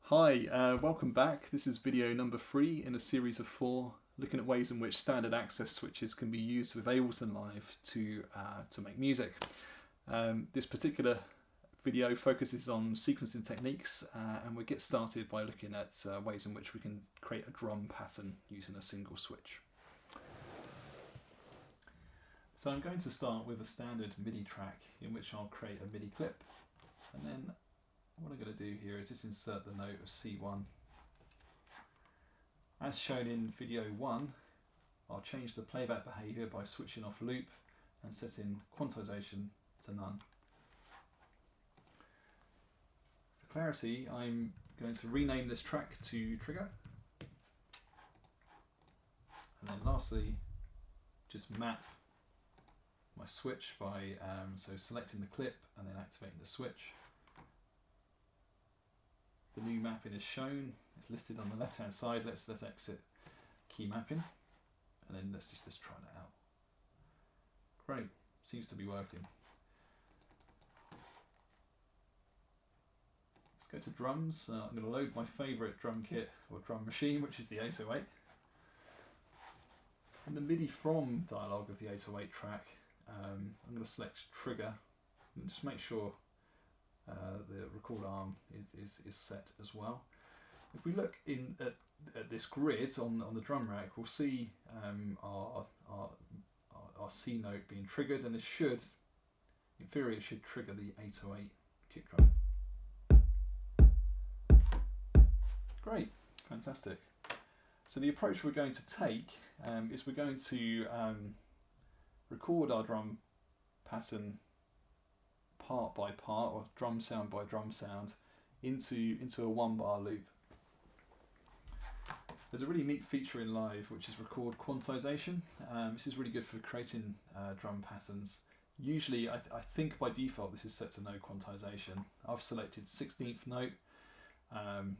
Hi, welcome back. This is video number 3 in a series of 4, looking at ways in which standard access switches can be used with Ableton Live to make music. This particular video focuses on sequencing techniques, and we'll get started by looking at ways in which we can create a drum pattern using a single switch. So I'm going to start with a standard MIDI track in which I'll create a MIDI clip, and then what I'm going to do here is just insert the note of C1. As shown in video 1, I'll change the playback behaviour by switching off loop and setting quantization to none. For clarity, I'm going to rename this track to Trigger. And then lastly, just map my switch by so selecting the clip and then activating the switch. The new mapping is shown, it's listed on the left hand side. Let's exit key mapping and then let's just try that out. Great, seems to be working. Let's go to drums. I'm going to load my favourite drum kit or drum machine, which is the 808. In the MIDI from dialogue of the 808 track, I'm going to select Trigger and just make sure the record arm is set as well. If we look at this grid on the drum rack, we'll see our C note being triggered, and it should, in theory, it should trigger the 808 kick drum. Great, fantastic. So the approach we're going to take is we're going to record our drum pattern part by part, or drum sound by drum sound, into a 1-bar loop. There's a really neat feature in Live which is record quantization. This is really good for creating drum patterns. Usually, I think by default this is set to no quantization. I've selected 16th note,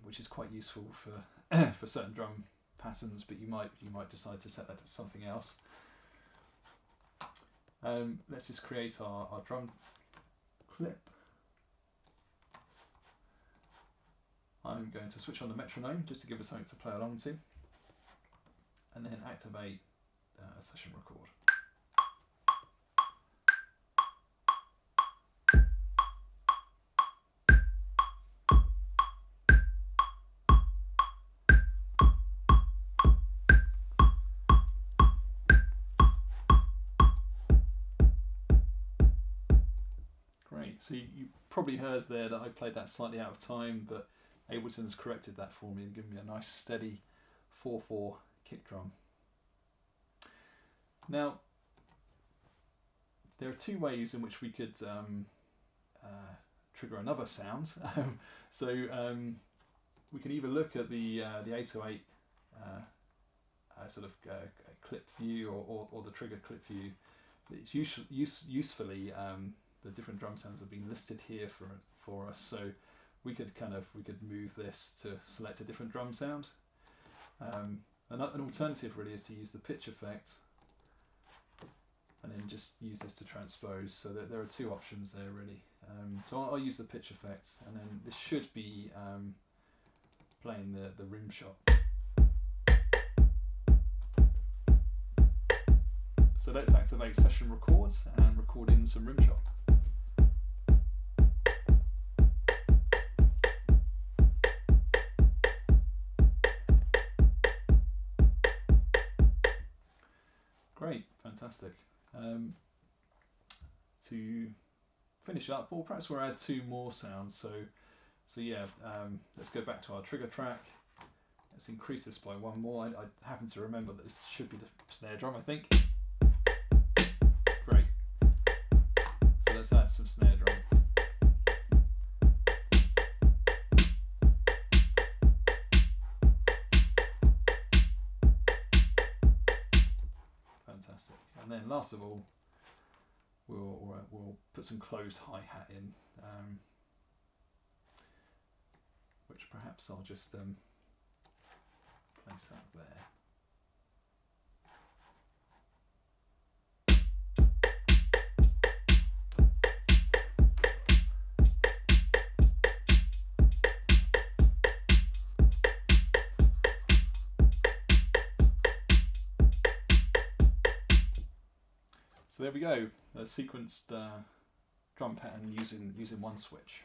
which is quite useful for for certain drum patterns, but you might decide to set that to something else. Let's just create our drum clip. I'm going to switch on the metronome just to give us something to play along to, and then activate a session record. So you probably heard there that I played that slightly out of time, but Ableton's corrected that for me and given me a nice steady 4/4 kick drum. Now, there are two ways in which we could trigger another sound. We can either look at the 808 sort of clip view or the trigger clip view. But it's usefully the different drum sounds have been listed here for us, so we could move this to select a different drum sound. An alternative really is to use the pitch effect and then just use this to transpose, so that there are two options there really. So I'll use the pitch effect, and then this should be playing the rim shot. So let's activate session records and record in some rim shot. Great, fantastic. To finish up, or perhaps we'll add 2 more sounds. So yeah, let's go back to our trigger track. Let's increase this by 1 more. I happen to remember that this should be the snare drum, I think. Great. So let's add some snare drum. Fantastic. And then last of all, we'll put some closed hi-hat in, which perhaps I'll just place that there. So there we go, a sequenced drum pattern using one switch.